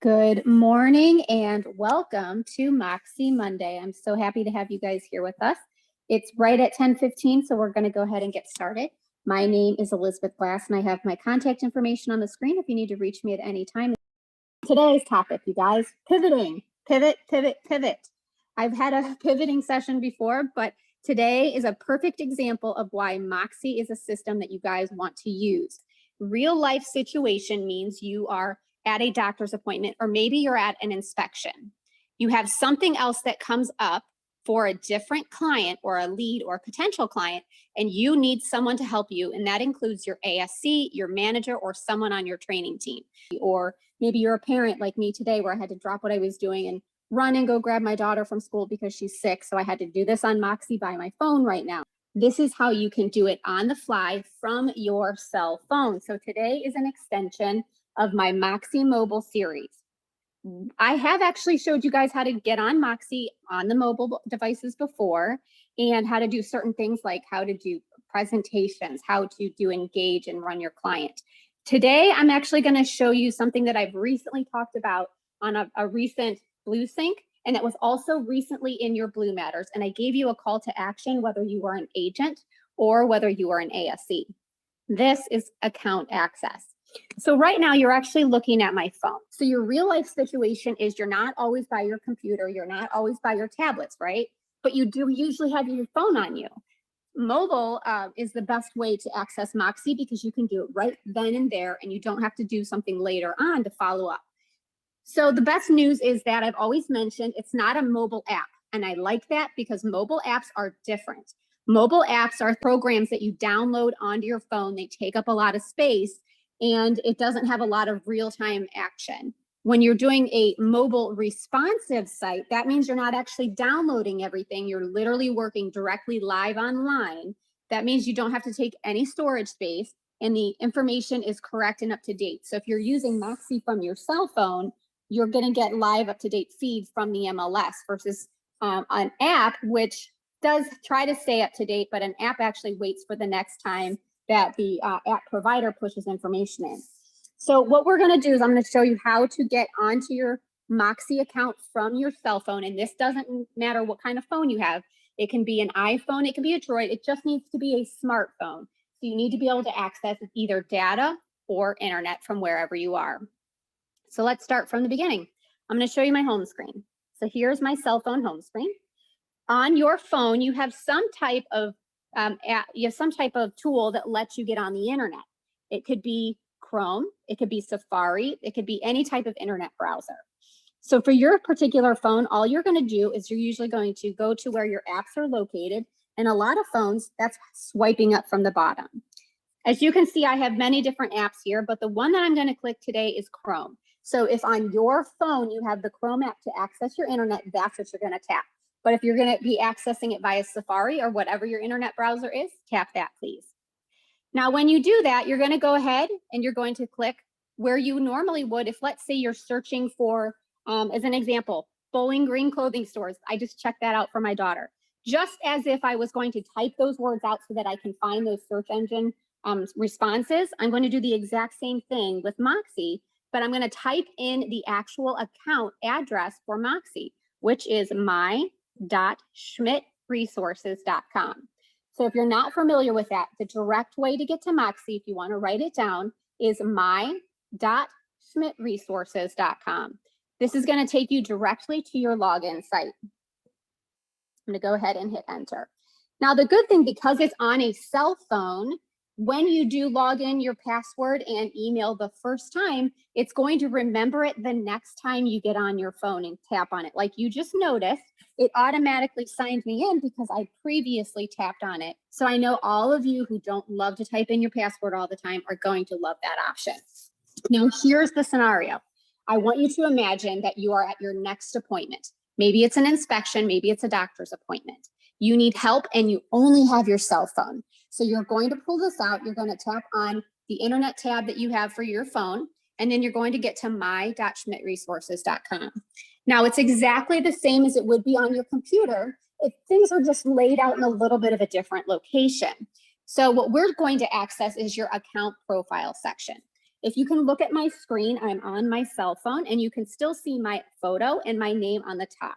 Good morning and welcome to Moxi Monday. I'm so happy to have you guys here with us. It's right at 10:15, so we're going to go ahead and get started. My name is Elizabeth Glass and I have my contact information on the screen if you need to reach me at any time. Today's topic, you guys, pivoting, pivot, pivot, pivot. I've had a pivoting session before, but today is a perfect example of why Moxi is a system that you guys want to use. Real life situation means you are at a doctor's appointment, or maybe you're at an inspection. You have something else that comes up for a different client or a lead or potential client, and you need someone to help you. And that includes your ASC, your manager, or someone on your training team. Or maybe you're a parent like me today where I had to drop what I was doing and run and go grab my daughter from school because she's sick. So I had to do this on Moxi by my phone right now. This is how you can do it on the fly from your cell phone. So today is an extension of my Moxi mobile series. I have actually showed you guys how to get on Moxi on the mobile devices before and how to do certain things like how to do presentations, how to do engage and run your client. Today, I'm actually going to show you something that I've recently talked about on a recent Blue Sync, and that was also recently in your Blue Matters. And I gave you a call to action, whether you were an agent or whether you are an ASC. This is account access. So right now you're actually looking at my phone. So your real life situation is you're not always by your computer, you're not always by your tablets, right? But you do usually have your phone on you. Mobile is the best way to access Moxi because you can do it right then and there, and you don't have to do something later on to follow up. So the best news is that I've always mentioned it's not a mobile app. And I like that because mobile apps are different. Mobile apps are programs that you download onto your phone. They take up a lot of space and it doesn't have a lot of real-time action. When you're doing a mobile responsive site, that means you're not actually downloading everything. You're literally working directly live online. That means you don't have to take any storage space and the information is correct and up to date. So if you're using Moxi from your cell phone, you're going to get live up-to-date feeds from the MLS versus an app, which does try to stay up to date, but an app actually waits for the next time that the app provider pushes information in. So what we're going to do is I'm going to show you how to get onto your Moxi account from your cell phone. And this doesn't matter what kind of phone you have. It can be an iPhone, it can be a Droid. It just needs to be a smartphone. So you need to be able to access either data or internet from wherever you are. So let's start from the beginning. I'm going to show you my home screen. So here's my cell phone home screen. On your phone, you have some type of tool that lets you get on the internet. It could be Chrome, it could be Safari, it could be any type of internet browser. So for your particular phone, all you're going to do is you're usually going to go to where your apps are located. And a lot of phones, that's swiping up from the bottom. As you can see, I have many different apps here, but the one that I'm going to click today is Chrome. So if on your phone you have the Chrome app to access your internet, that's what you're going to tap. But if you're going to be accessing it via Safari or whatever your internet browser is, tap that, please. Now, when you do that, you're going to go ahead and you're going to click where you normally would if, let's say, you're searching for, as an example, Bowling Green clothing stores. I just checked that out for my daughter. Just as if I was going to type those words out so that I can find those search engine responses, I'm going to do the exact same thing with Moxi, but I'm going to type in the actual account address for Moxi, which is my.schmidtresources.com. So if you're not familiar with that, the direct way to get to Moxi, if you want to write it down, is my.schmidtresources.com. This is going to take you directly to your login site. I'm going to go ahead and hit enter. Now, the good thing, because it's on a cell phone, when you do log in your password and email the first time, it's going to remember it the next time you get on your phone and tap on it. Like you just noticed, it automatically signed me in because I previously tapped on it. So I know all of you who don't love to type in your password all the time are going to love that option. Now, here's the scenario. I want you to imagine that you are at your next appointment. Maybe it's an inspection, maybe it's a doctor's appointment. You need help and you only have your cell phone. So you're going to pull this out. You're going to tap on the internet tab that you have for your phone, and then you're going to get to my.schmidtresources.com. Now, it's exactly the same as it would be on your computer. Things are just laid out in a little bit of a different location. So what we're going to access is your account profile section. If you can look at my screen, I'm on my cell phone and you can still see my photo and my name on the top.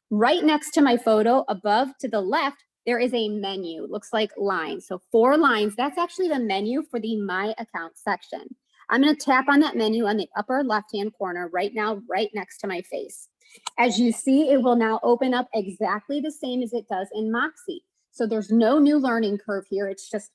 Right next to my photo, above to the left, there is a menu. It looks like lines. So 4 lines. That's actually the menu for the My Account section. I'm going to tap on that menu on the upper left-hand corner right now, right next to my face. As you see, it will now open up exactly the same as it does in Moxi. So there's no new learning curve here. It's just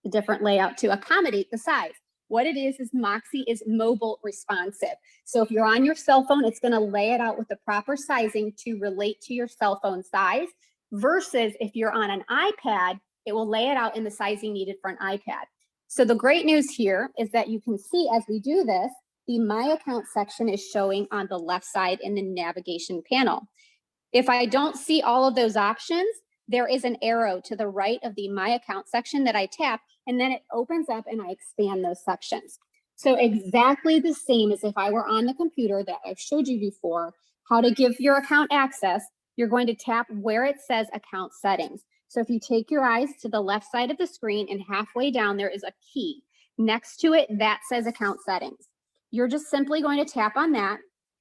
a different layout to accommodate the size. What it is Moxi is mobile responsive. So if you're on your cell phone, it's going to lay it out with the proper sizing to relate to your cell phone size, versus if you're on an iPad, it will lay it out in the sizing needed for an iPad. So the great news here is that you can see as we do this, the My Account section is showing on the left side in the navigation panel. If I don't see all of those options, there is an arrow to the right of the My Account section that I tap, and then it opens up and I expand those sections. So exactly the same as if I were on the computer that I showed you before, how to give your account access, you're going to tap where it says account settings. So if you take your eyes to the left side of the screen and halfway down, there is a key. Next to it, that says account settings. You're just simply going to tap on that,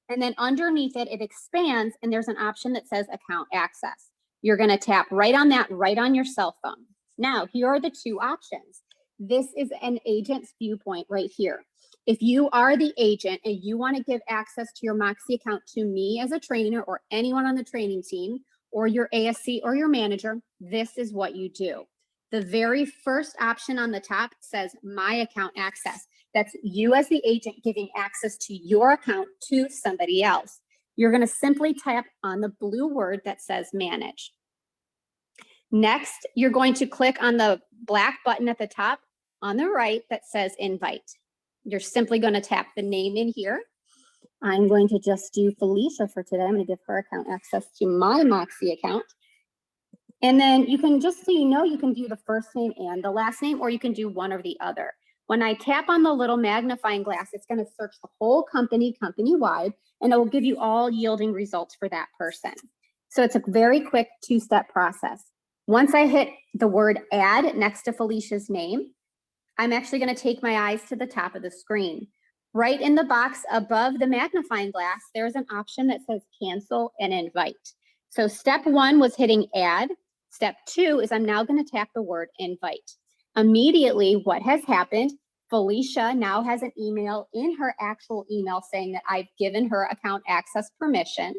and then underneath it, it expands and there's an option that says account access. You're going to tap right on that, right on your cell phone. Now, here are the 2 options. This is an agent's viewpoint right here. If you are the agent and you want to give access to your Moxi account to me as a trainer or anyone on the training team or your ASC or your manager, this is what you do. The very first option on the top says My Account Access. That's you as the agent giving access to your account to somebody else. You're going to simply tap on the blue word that says Manage. Next, you're going to click on the black button at the top on the right that says Invite. You're simply going to tap the name in here. I'm going to just do Felicia for today. I'm going to give her account access to my Moxi account. And then you can, just so you know, you can do the first name and the last name, or you can do one or the other. When I tap on the little magnifying glass, it's going to search the whole company, company-wide, and it will give you all yielding results for that person. So it's a very quick 2-step process. Once I hit the word Add next to Felicia's name, I'm actually going to take my eyes to the top of the screen. Right in the box above the magnifying glass, there's an option that says Cancel and Invite. So step 1 was hitting Add. Step 2 is I'm now going to tap the word Invite. Immediately, what has happened, Felicia now has an email in her actual email saying that I've given her account access permission,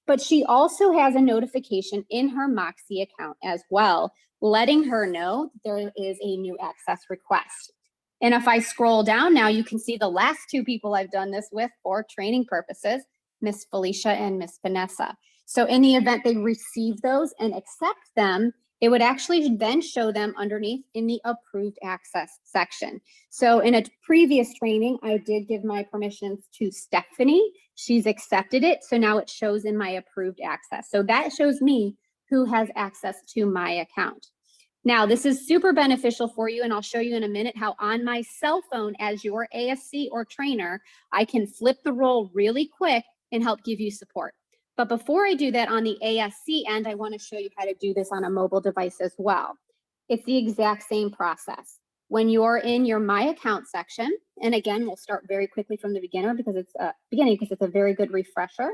but she also has a notification in her Moxi account as well, letting her know that there is a new access request. And if I scroll down now, you can see the last 2 people I've done this with for training purposes, Miss Felicia and Miss Vanessa. So in the event they receive those and accept them, it would actually then show them underneath in the approved access section. So in a previous training, I did give my permissions to Stephanie. She's accepted it. So now it shows in my approved access. So that shows me who has access to my account. Now, this is super beneficial for you, and I'll show you in a minute how on my cell phone as your ASC or trainer, I can flip the role really quick and help give you support. But before I do that on the ASC end, I want to show you how to do this on a mobile device as well. It's the exact same process. When you're in your My Account section, and again, we'll start very quickly from the beginning because it's a very good refresher.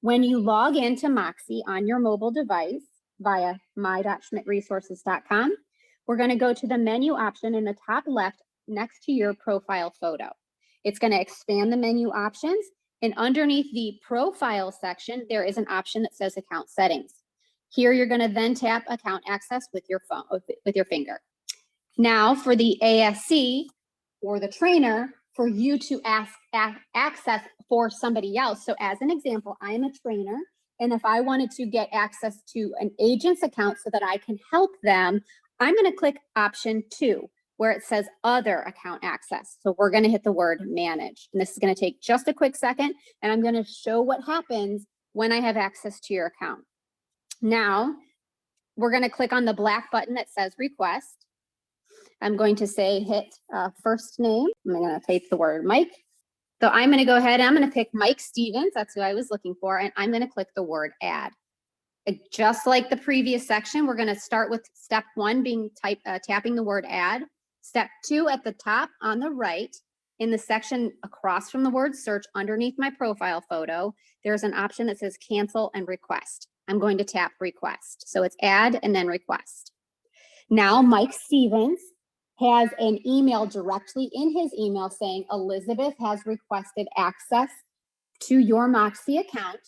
When you log into Moxi on your mobile device via my.schmidtresources.com, we're going to go to the menu option in the top left next to your profile photo. It's going to expand the menu options. And underneath the profile section, there is an option that says account settings. Here, you're going to then tap account access with your phone, with your finger. Now for the ASC or the trainer, for you to ask access for somebody else. So as an example, I'm a trainer, and if I wanted to get access to an agent's account so that I can help them, I'm going to click option 2. Where it says other account access. So we're going to hit the word manage. And this is going to take just a quick second. And I'm going to show what happens when I have access to your account. Now, we're going to click on the black button that says request. I'm going to say hit first name. I'm going to type the word Mike. So I'm going to go ahead and I'm going to pick Mike Stevens. That's who I was looking for. And I'm going to click the word add. Just like the previous section, we're going to start with step 1 being tapping the word add. Step 2 at the top on the right, in the section across from the word search underneath my profile photo, there's an option that says cancel and request. I'm going to tap request. So it's add and then request. Now Mike Stevens has an email directly in his email saying Elizabeth has requested access to your Moxi account.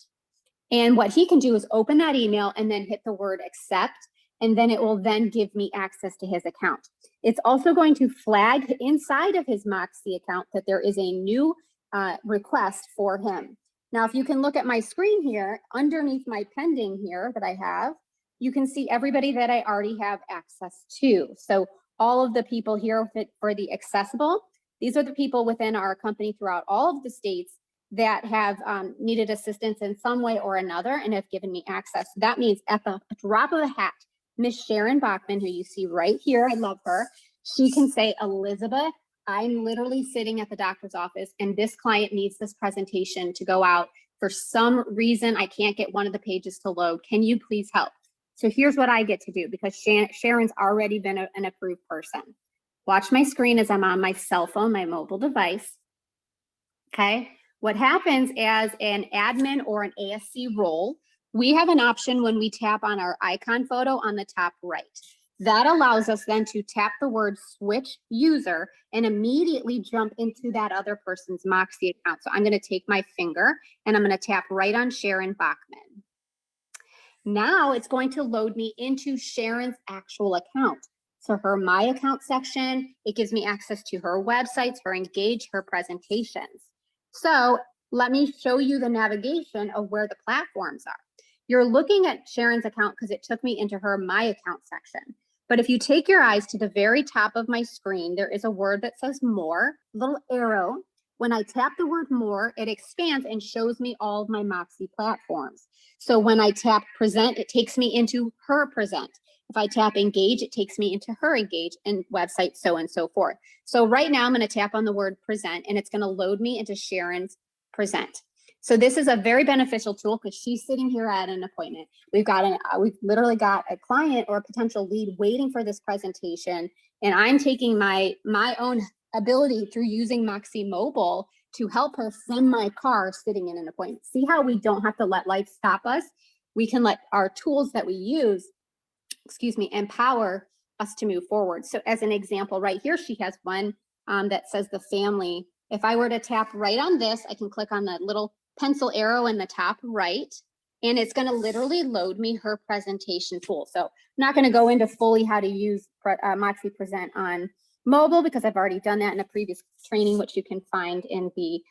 And what he can do is open that email and then hit the word accept, and then it will then give me access to his account. It's also going to flag inside of his Moxi account that there is a new request for him. Now, if you can look at my screen here, underneath my pending here that I have, you can see everybody that I already have access to. So all of the people here for the accessible, these are the people within our company throughout all of the states that have needed assistance in some way or another and have given me access. So that means at the drop of a hat, Miss Sharon Bachman, who you see right here, I love her, she can say, Elizabeth, I'm literally sitting at the doctor's office and this client needs this presentation to go out. For some reason, I can't get one of the pages to load. Can you please help? So here's what I get to do because Sharon's already been an approved person. Watch my screen as I'm on my cell phone, my mobile device. Okay. What happens as an admin or an ASC role, we have an option when we tap on our icon photo on the top right. That allows us then to tap the word switch user and immediately jump into that other person's Moxi account. So I'm going to take my finger and I'm going to tap right on Sharon Bachman. Now it's going to load me into Sharon's actual account. So her My Account section, it gives me access to her websites, her Engage, her presentations. So let me show you the navigation of where the platforms are. You're looking at Sharon's account because it took me into her My Account section. But if you take your eyes to the very top of my screen, there is a word that says more, little arrow. When I tap the word more, it expands and shows me all of my Moxi platforms. So when I tap present, it takes me into her present. If I tap engage, it takes me into her engage and website, so and so forth. So right now I'm going to tap on the word present and it's going to load me into Sharon's present. So this is a very beneficial tool because she's sitting here at an appointment. We've literally got a client or a potential lead waiting for this presentation. And I'm taking my own ability through using Moxi Mobile to help her from my car sitting in an appointment. See how we don't have to let life stop us? We can let our tools that we use, empower us to move forward. So as an example right here, she has one that says the family. If I were to tap right on this, I can click on the little pencil arrow in the top right, and it's going to literally load me her presentation tool. So I'm not going to go into fully how to use Moxi Present on mobile because I've already done that in a previous training, which you can find in the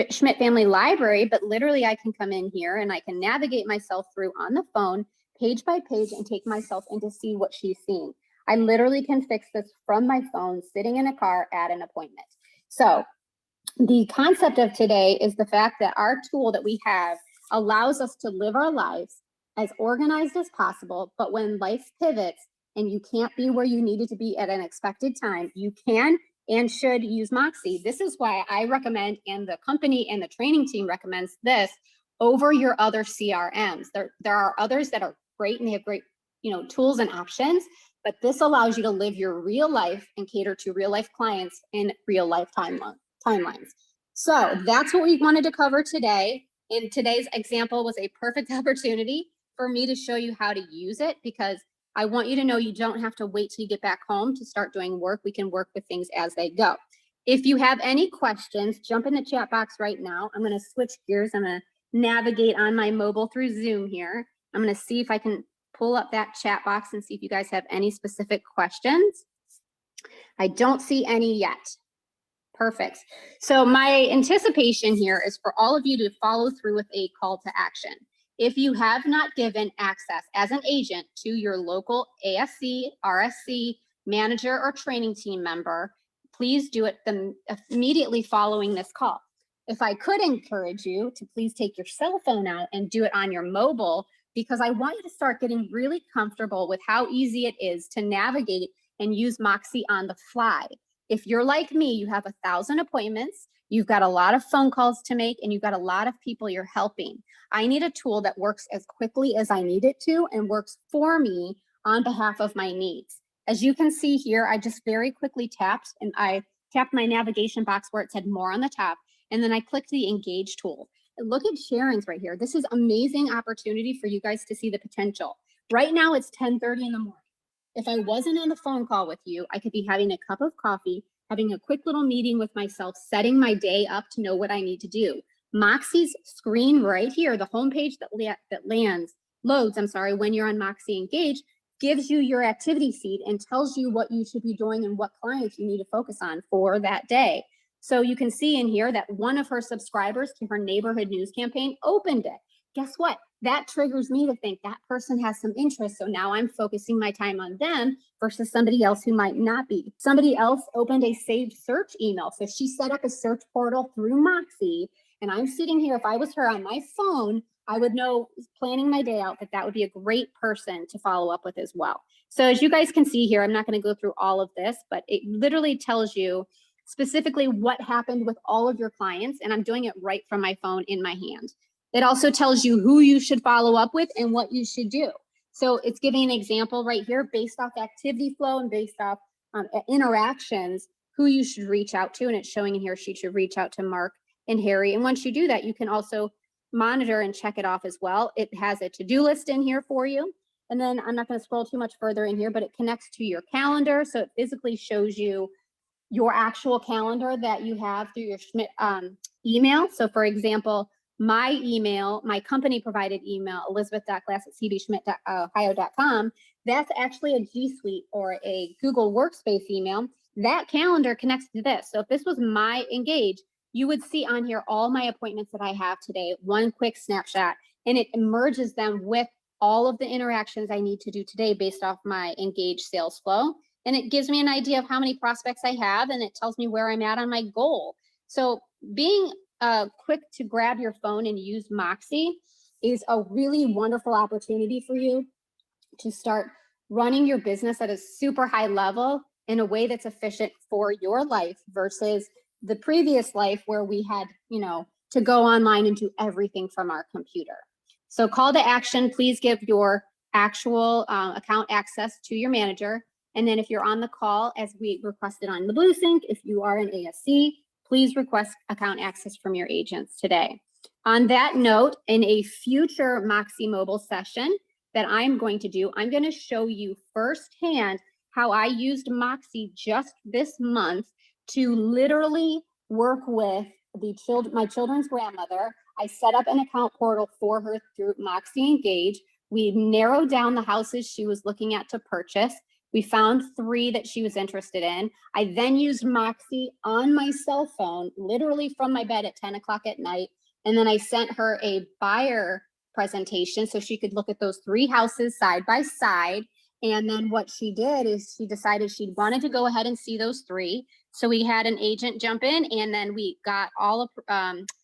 Schmidt Family Library, but literally I can come in here and I can navigate myself through on the phone, page by page, and take myself in to see what she's seeing. I literally can fix this from my phone, sitting in a car at an appointment. So the concept of today is the fact that our tool that we have allows us to live our lives as organized as possible, but when life pivots and you can't be where you needed to be at an expected time, you can and should use Moxi. This is why I recommend, and the company and the training team recommends this over your other CRMs. There are others that are great and they have great, tools and options, but this allows you to live your real life and cater to real life clients in real life timelines. So that's what we wanted to cover today. And today's example was a perfect opportunity for me to show you how to use it, because I want you to know you don't have to wait till you get back home to start doing work. We can work with things as they go. If you have any questions, jump in the chat box right now. I'm going to switch gears. I'm going to navigate on my mobile through Zoom here. I'm going to see if I can pull up that chat box and see if you guys have any specific questions. I don't see any yet. Perfect. So my anticipation here is for all of you to follow through with a call to action. If you have not given access as an agent to your local ASC, RSC, manager, or training team member, please do it immediately following this call. If I could encourage you to please take your cell phone out and do it on your mobile, because I want you to start getting really comfortable with how easy it is to navigate and use Moxi on the fly. If you're like me, you have 1,000 appointments, you've got a lot of phone calls to make, and you've got a lot of people you're helping. I need a tool that works as quickly as I need it to and works for me on behalf of my needs. As you can see here, I just very quickly tapped and I tapped my navigation box where it said more on the top, and then I clicked the engage tool. And look at Sharon's right here. This is amazing opportunity for you guys to see the potential. Right now it's 10:30 in the morning. If I wasn't on the phone call with you, I could be having a cup of coffee, having a quick little meeting with myself, setting my day up to know what I need to do. Moxi's screen right here, the homepage that loads, when you're on Moxi Engage, gives you your activity feed and tells you what you should be doing and what clients you need to focus on for that day. So you can see in here that one of her subscribers to her neighborhood news campaign opened it. Guess what? That triggers me to think that person has some interest. So now I'm focusing my time on them versus somebody else who might not be. Somebody else opened a saved search email. So she set up a search portal through Moxi. And I'm sitting here, if I was her on my phone, I would know, planning my day out, that that would be a great person to follow up with as well. So as you guys can see here, I'm not going to go through all of this, but it literally tells you specifically what happened with all of your clients. And I'm doing it right from my phone in my hand. It also tells you who you should follow up with and what you should do. So it's giving an example right here based off activity flow and based off interactions, who you should reach out to. And it's showing in here, she should reach out to Mark and Harry. And once you do that, you can also monitor and check it off as well. It has a to-do list in here for you. And then I'm not going to scroll too much further in here, but it connects to your calendar. So it physically shows you your actual calendar that you have through your Schmidt email. So for example, my email, my company provided email, elizabeth.glass@cbschmidt.ohio.com, that's actually a G Suite or a Google Workspace email. That calendar connects to this. So if this was my Engage, you would see on here all my appointments that I have today, one quick snapshot, and it merges them with all of the interactions I need to do today based off my Engage sales flow. And it gives me an idea of how many prospects I have, and it tells me where I'm at on my goal. So being quick to grab your phone and use Moxi is a really wonderful opportunity for you to start running your business at a super high level in a way that's efficient for your life versus the previous life where we had, to go online and do everything from our computer. So call to action, please give your actual account access to your manager. And then if you're on the call, as we requested on the Blue Sync, if you are an ASC, please request account access from your agents today. On that note, in a future Moxi Mobile session that I'm going to do, I'm going to show you firsthand how I used Moxi just this month to literally work with my children's grandmother. I set up an account portal for her through Moxi Engage. We narrowed down the houses she was looking at to purchase. We found 3 that she was interested in. I then used Moxi on my cell phone, literally from my bed at 10 o'clock at night. And then I sent her a buyer presentation so she could look at those 3 houses side by side. And then what she did is she decided she wanted to go ahead and see those 3. So we had an agent jump in, and then we got all of,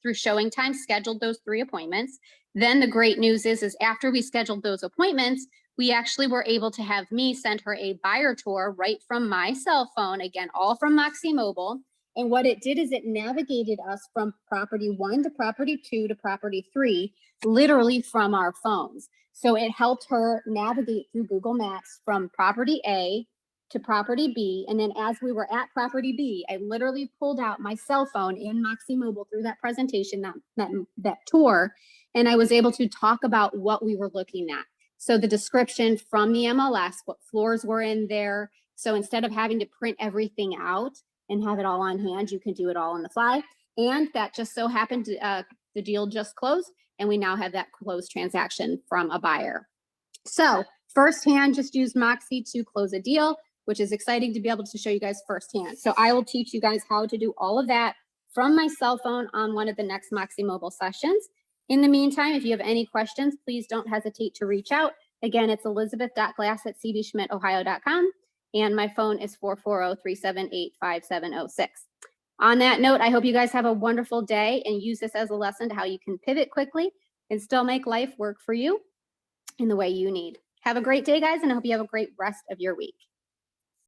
through showing time, scheduled those 3 appointments. Then the great news is after we scheduled those appointments, we actually were able to have me send her a buyer tour right from my cell phone, again, all from Moxi Mobile. And what it did is it navigated us from property 1 to property 2 to property 3, literally from our phones. So it helped her navigate through Google Maps from property A to property B. And then as we were at property B, I literally pulled out my cell phone in Moxi Mobile through that presentation, that tour, and I was able to talk about what we were looking at. So the description from the MLS, what floors were in there. So instead of having to print everything out and have it all on hand, you can do it all on the fly. And that just so happened the deal just closed, and we now have that closed transaction from a buyer. So firsthand, just use Moxi to close a deal, which is exciting to be able to show you guys firsthand. So I will teach you guys how to do all of that from my cell phone on one of the next Moxi Mobile sessions. In the meantime, if you have any questions, please don't hesitate to reach out. Again, it's elizabeth.glass@cbschmidtohio.com, and my phone is 440-378-5706. On that note, I hope you guys have a wonderful day and use this as a lesson to how you can pivot quickly and still make life work for you in the way you need. Have a great day, guys, and I hope you have a great rest of your week.